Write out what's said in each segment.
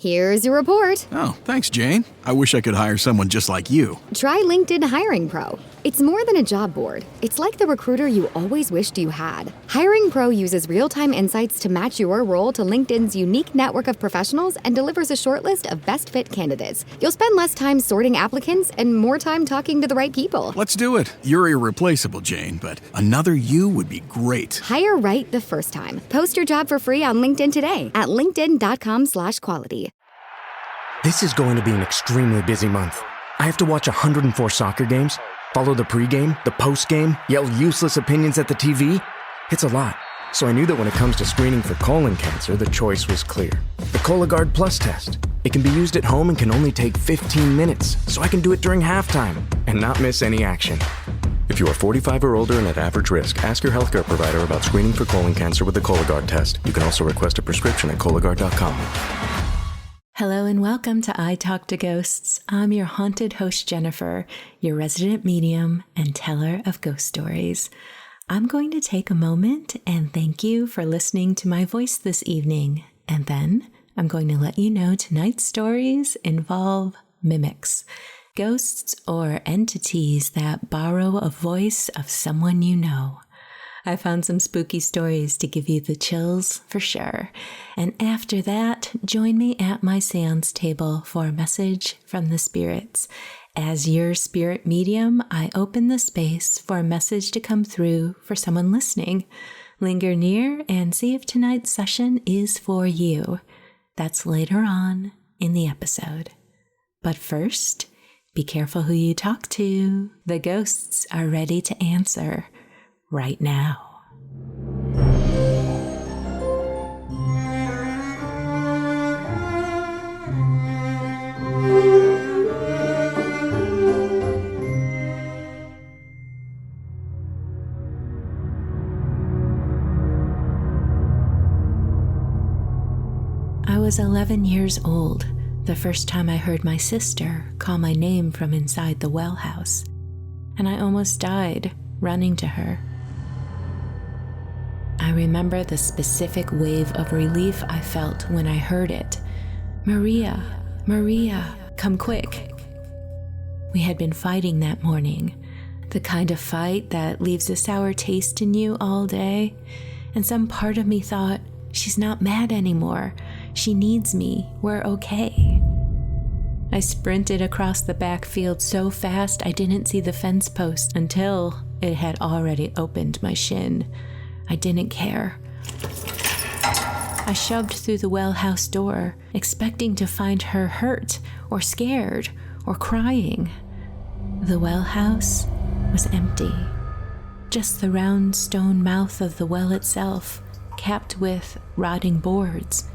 Here's your report. Oh, thanks, Jane. I wish I could hire someone just like you. Try LinkedIn Hiring Pro. It's more than a job board. It's like the recruiter you always wished you had. Hiring Pro uses real-time insights to match your role to LinkedIn's unique network of professionals and delivers a short list of best fit candidates. You'll spend less time sorting applicants and more time talking to the right people. Let's do it. You're irreplaceable, Jane, but another you would be great. Hire right the first time. Post your job for free on LinkedIn today at linkedin.com/quality. This is going to be an extremely busy month. I have to watch 104 soccer games, follow the pregame, the postgame, yell useless opinions at the TV. It's a lot. So I knew that when it comes to screening for colon cancer, the choice was clear. The Cologuard Plus test. It can be used at home and can only take 15 minutes, so I can do it during halftime and not miss any action. If you are 45 or older and at average risk, ask your healthcare provider about screening for colon cancer with the Cologuard test. You can also request a prescription at Cologuard.com. Hello and welcome to I Talk to Ghosts. I'm your haunted host, Jennifer, your resident medium and teller of ghost stories. I'm going to take a moment and thank you for listening to my voice this evening. And then I'm going to let you know tonight's stories involve mimics, ghosts or entities that borrow a voice of someone you know. I found some spooky stories to give you the chills for sure. And after that, join me at my séance table for a message from the spirits. As your spirit medium, I open the space for a message to come through for someone listening. Linger near and see if tonight's session is for you. That's later on in the episode. But first, be careful who you talk to. The ghosts are ready to answer right now. I was 11 years old the first time I heard my sister call my name from inside the well house, and I almost died running to her. I remember the specific wave of relief I felt when I heard it. Maria, Maria, come quick. We had been fighting that morning, the kind of fight that leaves a sour taste in you all day, and some part of me thought, she's not mad anymore. She needs me. We're okay. I sprinted across the backfield so fast I didn't see the fence post until it had already opened my shin. I didn't care. I shoved through the well house door, expecting to find her hurt or scared or crying. The well house was empty. Just the round stone mouth of the well itself, capped with rotting boards.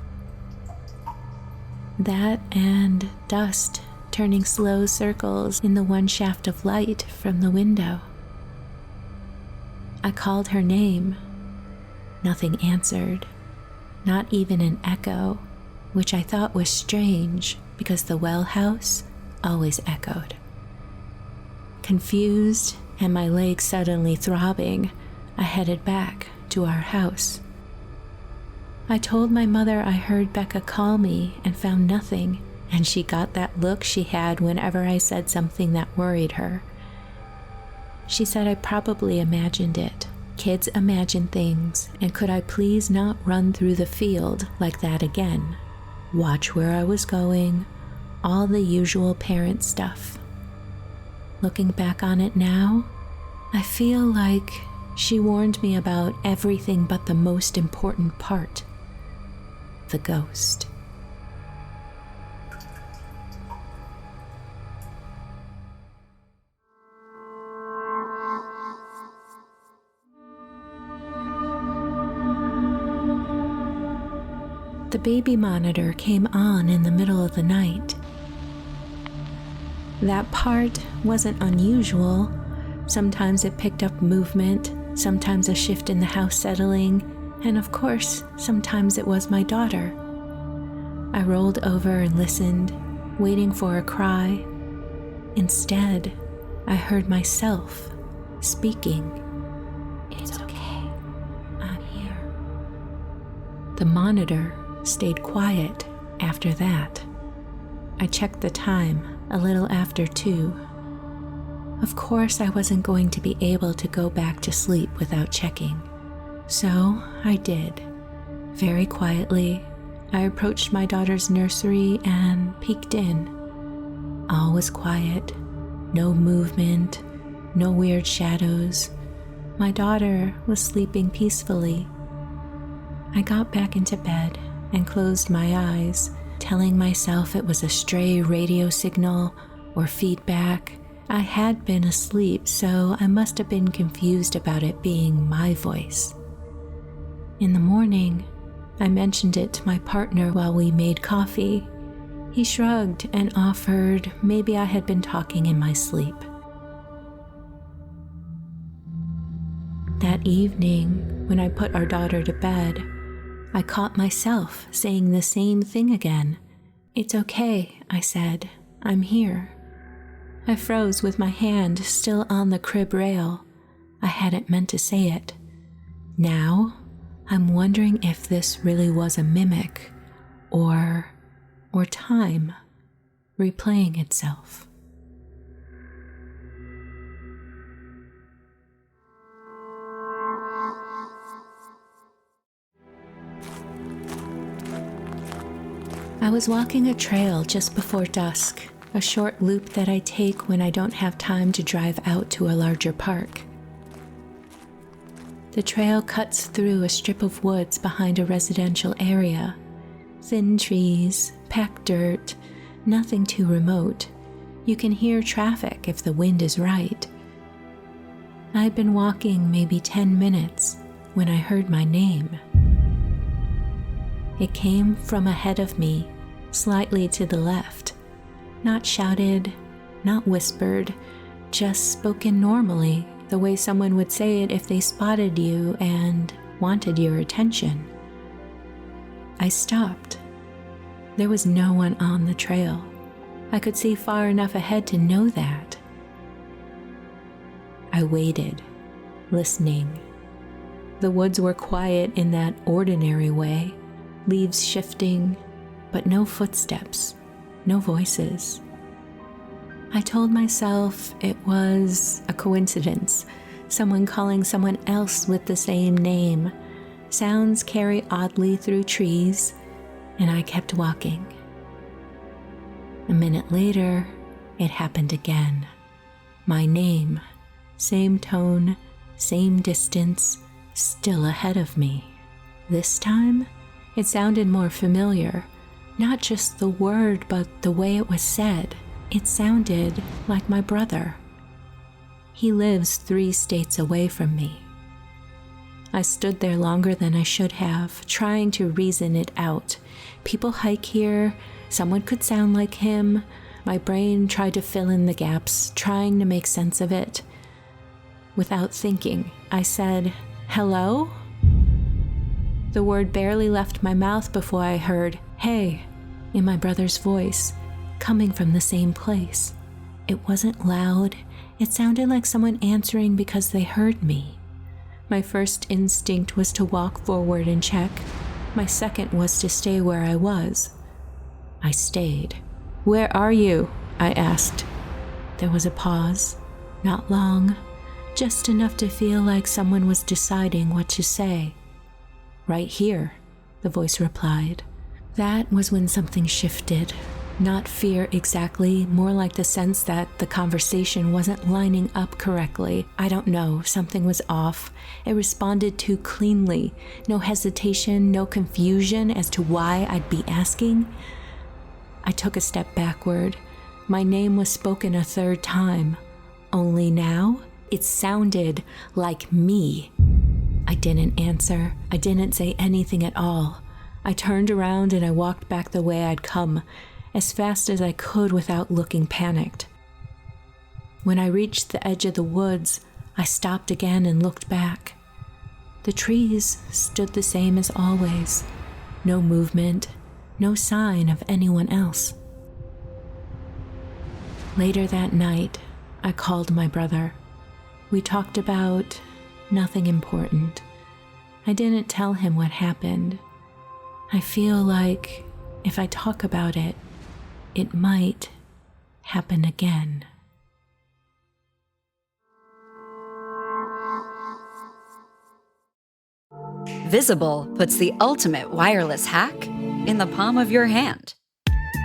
That and dust turning slow circles in the one shaft of light from the window. I called her name. Nothing answered, not even an echo, which I thought was strange because the well house always echoed. Confused and my legs suddenly throbbing, I headed back to our house. I told my mother I heard Becca call me and found nothing, and she got that look she had whenever I said something that worried her. She said I probably imagined it. Kids imagine things, and could I please not run through the field like that again? Watch where I was going, all the usual parent stuff. Looking back on it now, I feel like she warned me about everything but the most important part, the ghost. The baby monitor came on in the middle of the night. That part wasn't unusual. Sometimes it picked up movement, sometimes a shift in the house settling, and of course, sometimes it was my daughter. I rolled over and listened, waiting for a cry. Instead, I heard myself speaking. It's okay. I'm here. The monitor stayed quiet After that, I checked the time a little after 2. Of course, I wasn't going to be able to go back to sleep without checking. So I did. Very quietly, I approached my daughter's nursery and peeked in. All was quiet, no movement, no weird shadows. My daughter was sleeping peacefully. I got back into bed and closed my eyes, telling myself it was a stray radio signal or feedback. I had been asleep, so I must have been confused about it being my voice. In the morning, I mentioned it to my partner while we made coffee. He shrugged and offered maybe I had been talking in my sleep. That evening, when I put our daughter to bed, I caught myself saying the same thing again. "It's okay," I said. "I'm here." I froze with my hand still on the crib rail. I hadn't meant to say it. Now, I'm wondering if this really was a mimic, or time replaying itself. I was walking a trail just before dusk, a short loop that I take when I don't have time to drive out to a larger park. The trail cuts through a strip of woods behind a residential area. Thin trees, packed dirt, nothing too remote. You can hear traffic if the wind is right. I'd been walking maybe 10 minutes when I heard my name. It came from ahead of me, slightly to the left. Not shouted, not whispered, just spoken normally, the way someone would say it if they spotted you and wanted your attention. I stopped. There was no one on the trail. I could see far enough ahead to know that. I waited, listening. The woods were quiet in that ordinary way, leaves shifting, but no footsteps, no voices. I told myself it was a coincidence, someone calling someone else with the same name. Sounds carry oddly through trees, and I kept walking. A minute later, it happened again. My name, same tone, same distance, still ahead of me. This time, it sounded more familiar. Not just the word, but the way it was said. It sounded like my brother. He lives 3 states away from me. I stood there longer than I should have, trying to reason it out. People hike here, someone could sound like him. My brain tried to fill in the gaps, trying to make sense of it. Without thinking, I said, "Hello?" The word barely left my mouth before I heard, "Hey," in my brother's voice, coming from the same place. It wasn't loud. It sounded like someone answering because they heard me. My first instinct was to walk forward and check. My second was to stay where I was. I stayed. "Where are you?" I asked. There was a pause. Not long, just enough to feel like someone was deciding what to say. "Right here," the voice replied. That was when something shifted. Not fear exactly, more like the sense that the conversation wasn't lining up correctly. I don't know, something was off. It responded too cleanly. No hesitation, no confusion as to why I'd be asking. I took a step backward. My name was spoken a 3rd time. Only now, it sounded like me. I didn't answer. I didn't say anything at all. I turned around and I walked back the way I'd come, as fast as I could without looking panicked. When I reached the edge of the woods, I stopped again and looked back. The trees stood the same as always. No movement, no sign of anyone else. Later that night, I called my brother. We talked about nothing important. I didn't tell him what happened. I feel like if I talk about it, it might happen again. Visible puts the ultimate wireless hack in the palm of your hand.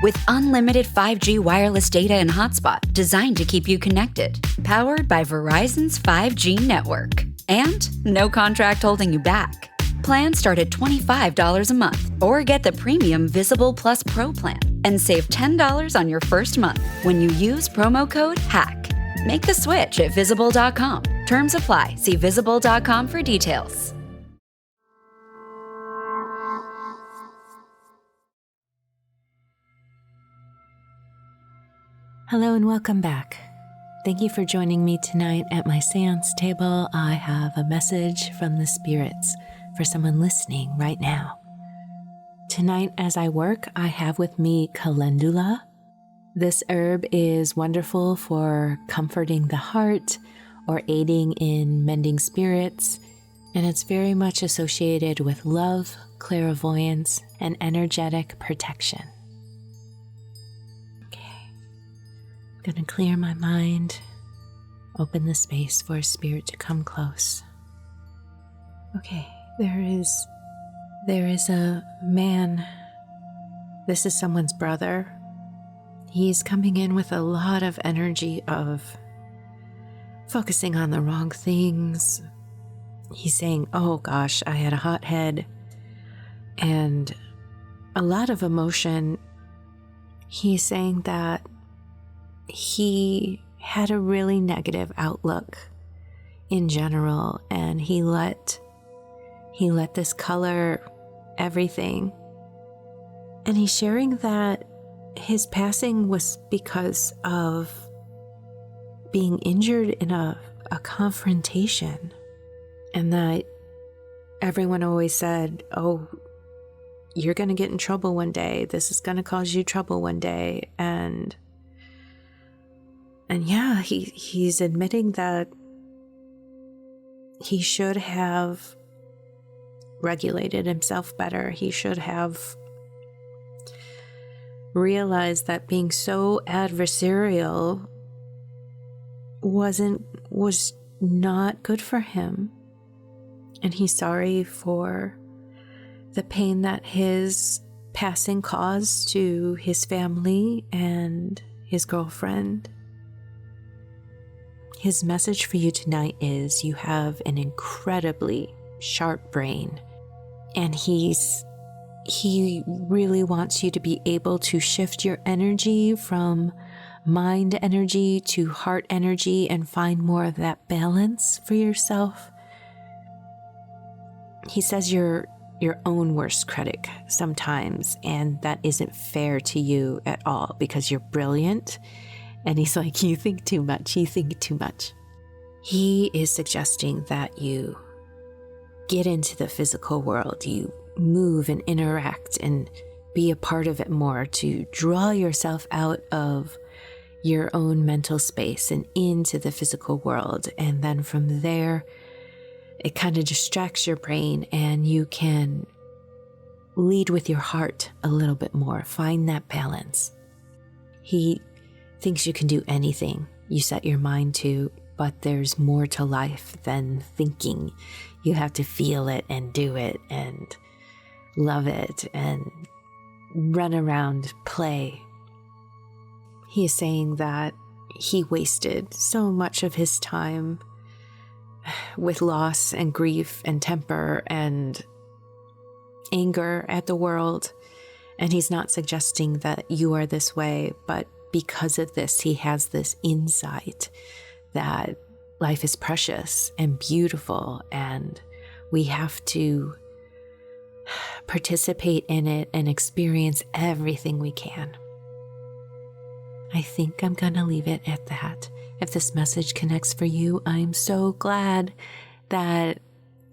With unlimited 5G wireless data and hotspot designed to keep you connected, powered by Verizon's 5G network. And no contract holding you back. Plans start at $25 a month, or get the premium Visible Plus Pro plan and save $10 on your first month when you use promo code HACK. Make the switch at Visible.com. Terms apply. See Visible.com for details. Hello and welcome back. Thank you for joining me tonight at my séance table. I have a message from the spirits for someone listening right now. Tonight as I work, I have with me calendula. This herb is wonderful for comforting the heart or aiding in mending spirits, and it's very much associated with love, clairvoyance, and energetic protection. I'm going to clear my mind, open the space for a spirit to come close. Okay, there is a man. This is someone's brother. He's coming in with a lot of energy of focusing on the wrong things. He's saying, oh gosh, I had a hot head, and a lot of emotion. He's saying that he had a really negative outlook in general, and he let this color everything. And he's sharing that his passing was because of being injured in a confrontation, and that everyone always said, oh, you're going to get in trouble one day. This is going to cause you trouble one day. And yeah, he's admitting that he should have regulated himself better. He should have realized that being so adversarial was not good for him. And he's sorry for the pain that his passing caused to his family and his girlfriend. His message for you tonight is you have an incredibly sharp brain, and he really wants you to be able to shift your energy from mind energy to heart energy and find more of that balance for yourself. He says you're your own worst critic sometimes, and that isn't fair to you at all because you're brilliant. And he's like, you think too much. He is suggesting that you get into the physical world, you move and interact and be a part of it more, to draw yourself out of your own mental space and into the physical world. And then from there, it kind of distracts your brain and you can lead with your heart a little bit more, find that balance. He thinks you can do anything you set your mind to, but there's more to life than thinking. You have to feel it and do it and love it and run around, play. He is saying that he wasted so much of his time with loss and grief and temper and anger at the world. And he's not suggesting that you are this way, but because of this, he has this insight that life is precious and beautiful, and we have to participate in it and experience everything we can. I think I'm going to leave it at that. If this message connects for you, I'm so glad that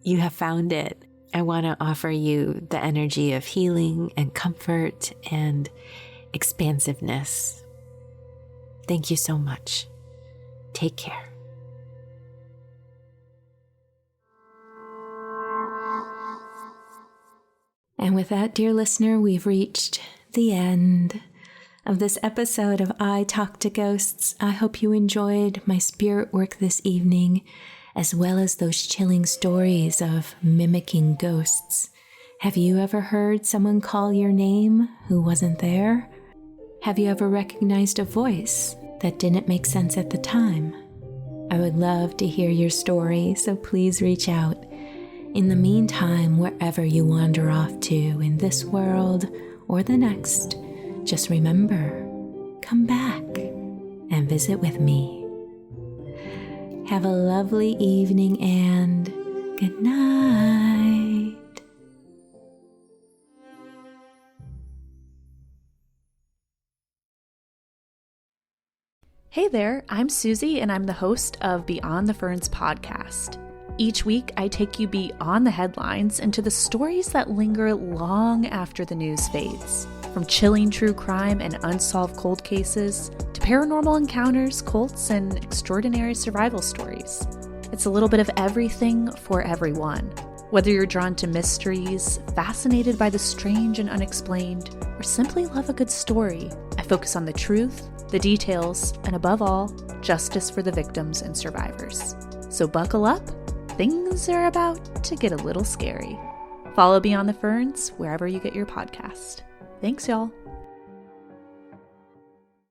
you have found it. I want to offer you the energy of healing and comfort and expansiveness. Thank you so much. Take care. And with that, dear listener, we've reached the end of this episode of I Talk to Ghosts. I hope you enjoyed my spirit work this evening, as well as those chilling stories of mimicking ghosts. Have you ever heard someone call your name who wasn't there? Have you ever recognized a voice that didn't make sense at the time? I would love to hear your story, so please reach out. In the meantime, wherever you wander off to in this world or the next, just remember, come back and visit with me. Have a lovely evening and good night. Hey there, I'm Susie and I'm the host of Beyond the Ferns podcast. Each week, I take you beyond the headlines into the stories that linger long after the news fades. From chilling true crime and unsolved cold cases, to paranormal encounters, cults, and extraordinary survival stories. It's a little bit of everything for everyone. Whether you're drawn to mysteries, fascinated by the strange and unexplained, or simply love a good story, I focus on the truth, the details, and above all, justice for the victims and survivors. So buckle up. Things are about to get a little scary. Follow Beyond the Ferns wherever you get your podcast. Thanks, y'all.